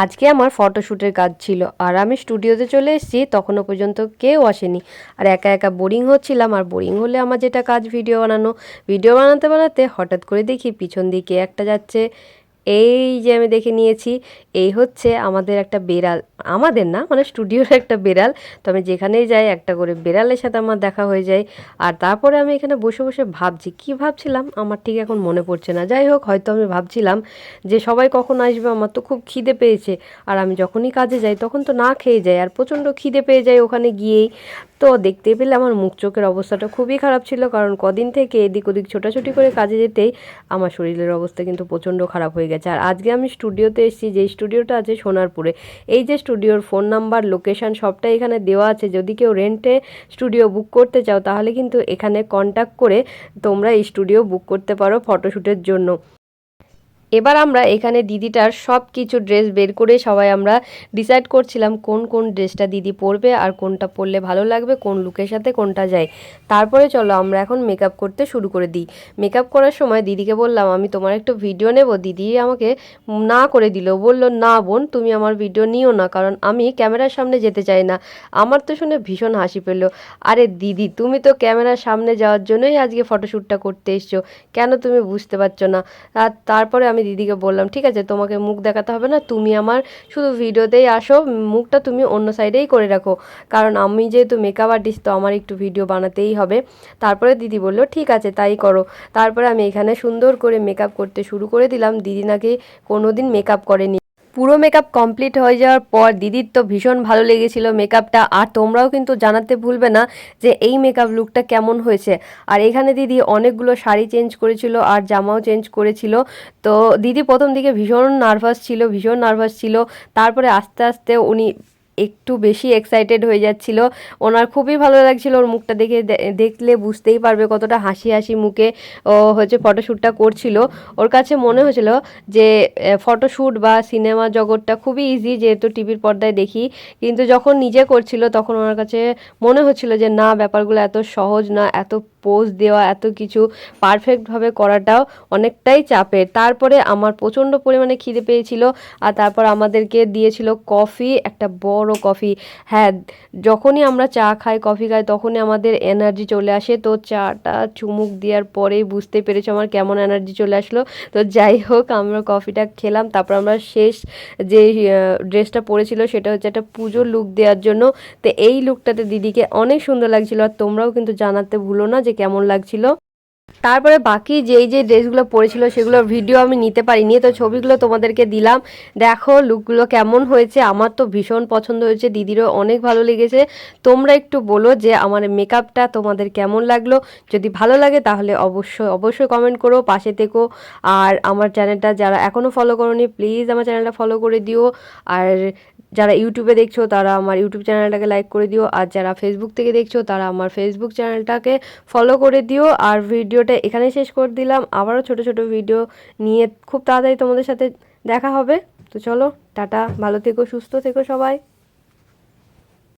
আজকে আমার ফটোশ্যুটের কাজ ছিল আর আমি স্টুডিওতে চলে এসেছি, তখনও পর্যন্ত কেউ আসেনি। আর একা একা বোরিং হচ্ছিলাম, আর বোরিং হলে আমার যেটা কাজ ভিডিও বানানো। ভিডিও বানাতে বানাতে হঠাৎ করে দেখি পিছন দিকে একটা যাচ্ছে। এই যে আমি দেখে নিয়েছি, এই হচ্ছে আমাদের একটা বেড়াল। আমাদের না, মানে স্টুডিওর একটা বেড়াল। তো আমি যেখানেই যাই একটা করে বেড়ালের সাথে আমার দেখা হয়ে যায়। আর তারপরে আমি এখানে বসে বসে ভাবছি, কি ভাবছিলাম আমার ঠিক এখন মনে পড়ছে না। যাই হোক, হয়তো আমি ভাবছিলাম যে সবাই কখন আসবে, আমার তো খুব খিদে পেয়েছে। আর আমি যখনই কাজে যাই তখন তো না খেয়ে যাই, আর প্রচণ্ড খিদে পেয়ে যায় ওখানে গিয়েই। তো দেখতে পেলে আমার মুখ চোখের অবস্থাটা খুবই খারাপ ছিল, কারণ কদিন থেকে এদিক ওদিক ছোটাছুটি করে কাজে যেতেই আমার শরীরের অবস্থা কিন্তু প্রচণ্ড খারাপ হয়ে গেছে। আর আজকে আমি স্টুডিওতে এসেছি, যে স্টুডিওটা আছে সোনারপুরে। এই যে স্টুডিওর ফোন নাম্বার, লোকেশান সবটাই এখানে দেওয়া আছে। যদি কেউ রেন্টে স্টুডিও বুক করতে চাও তাহলে কিন্তু এখানে কন্ট্যাক্ট করে তোমরা এই স্টুডিও বুক করতে পারো ফটোশ্যুটের জন্য। এবার আমরা এখানে দিদিটার সব কিছু ড্রেস বের করে সবাই আমরা ডিসাইড করছিলাম কোন কোন ড্রেসটা দিদি পরবে আর কোনটা পরলে ভালো লাগবে, কোন লুকের সাথে কোনটা যায়। তারপরে চলো আমরা এখন মেকআপ করতে শুরু করে দিই। মেকআপ করার সময় দিদিকে বললাম আমি তোমার একটু ভিডিও নেব। দিদি আমাকে না করে দিল, বলল না বোন, তুমি আমার ভিডিও নিও না, কারণ আমি ক্যামেরার সামনে যেতে চাই না। আমার তো শুনে ভীষণ হাসি পেলো। আরে দিদি, তুমি তো ক্যামেরার সামনে যাওয়ার জন্যই আজকে ফটোশ্যুটটা করতে এসছো, কেন তুমি বুঝতে পারছো না? আর তারপরে আমি দিদিকে বললাম ঠিক আছে, তোমাকে মুখ দেখাতে হবে না, তুমি আমার শুধু ভিডিওতেই আসো, মুখটা তুমি অন্য সাইডেই করে রাখো, কারণ আমি যেহেতু মেকআপ আর্টিস্ট তো আমার একটু ভিডিও বানাতেই হবে। তারপরে দিদি বলল ঠিক আছে তাই করো। তারপরে আমি এখানে সুন্দর করে মেকআপ করতে শুরু করে দিলাম। দিদি নাকি কোনো দিন মেকআপ করেনি। পুরো মেকআপ কমপ্লিট হয়ে যাওয়ার পর দিদির তো ভীষণ ভালো লেগেছিল মেকআপটা। আর তোমরাও কিন্তু জানাতে ভুলবে না যে এই মেকআপ লুকটা কেমন হয়েছে। আর এখানে দিদি অনেকগুলো শাড়ি চেঞ্জ করেছিল আর জামাও চেঞ্জ করেছিল। তো দিদি প্রথম দিকে ভীষণ নার্ভাস ছিল। তারপরে আস্তে আস্তে উনি একটু বেশি এক্সাইটেড হয়ে যাচ্ছিল। ওনার খুবই ভালো লাগছিল ওর মুখটা দেখে। দেখলে বুঝতেই পারবে কতটা হাসি হাসি মুখে ও হচ্ছে ফটোশ্যুটটা করছিল। ওর কাছে মনে হয়েছিল যে ফটোশ্যুট বা সিনেমা জগৎটা খুবই ইজি, যেহেতু টিভির পর্দায় দেখি। কিন্তু যখন নিজে করছিল তখন ওনার কাছে মনে হচ্ছিল যে না, ব্যাপারগুলো এত সহজ না, এত পোজ দেওয়া, এত কিছু পারফেক্টভাবে করাটাও অনেকটাই চাপের। তারপরে আমার প্রচণ্ড পরিমাণে খিদে পেয়েছিল, আর তারপর আমাদেরকে দিয়েছিল কফি, একটা বড় কফি। হ্যাঁ, যখনই আমরা চা খাই, কফি খাই, তখনই আমাদের এনার্জি চলে আসে। তো চাটা চুমুক দেওয়ার পরেই বুঝতে পেরেছি আমার কেমন এনার্জি চলে আসলো। তো যাই হোক, আমরা কফিটা খেলাম। তারপর আমরা শেষ যে ড্রেসটা পরেছিল সেটা হচ্ছে একটা পুজোর লুক দেওয়ার জন্য। তো এই লুকটাতে দিদিকে অনেক সুন্দর লাগছিল, আর তোমরাও কিন্তু জানাতে ভুলো না যে কেমন লাগছিল। তারপরে বাকি যে ড্রেসগুলো পরেছিল সেগুলোর ভিডিও আমি নিতে পারিনি, তো ছবিগুলো তোমাদেরকে দিলাম। দেখো লুকগুলো কেমন হয়েছে। আমার তো ভীষণ পছন্দ হয়েছে, দিদিরও অনেক ভালো লেগেছে। তোমরা একটু বলো যে আমার মেকআপটা তোমাদের কেমন লাগলো। যদি ভালো লাগে তাহলে অবশ্যই অবশ্যই কমেন্ট করো, পাশে থেকো। আর আমার চ্যানেলটা যারা এখনও ফলো করোনি প্লিজ আমার চ্যানেলটা ফলো করে দিও। আর যারা ইউটিউবে দেখছো তারা আমার ইউটিউব চ্যানেলটাকে লাইক করে দিও, আর যারা ফেসবুক থেকে দেখছো তারা আমার ফেসবুক চ্যানেলটাকে ফলো করে দিও। আর ভিডিওটা এখানেই শেষ করে দিলাম। আবারও ছোট ছোট ভিডিও নিয়ে খুব তাড়াতাড়ি তোমাদের সাথে দেখা হবে। তো চলো, টাটা, ভালো থেকো, সুস্থ থেকো সবাই।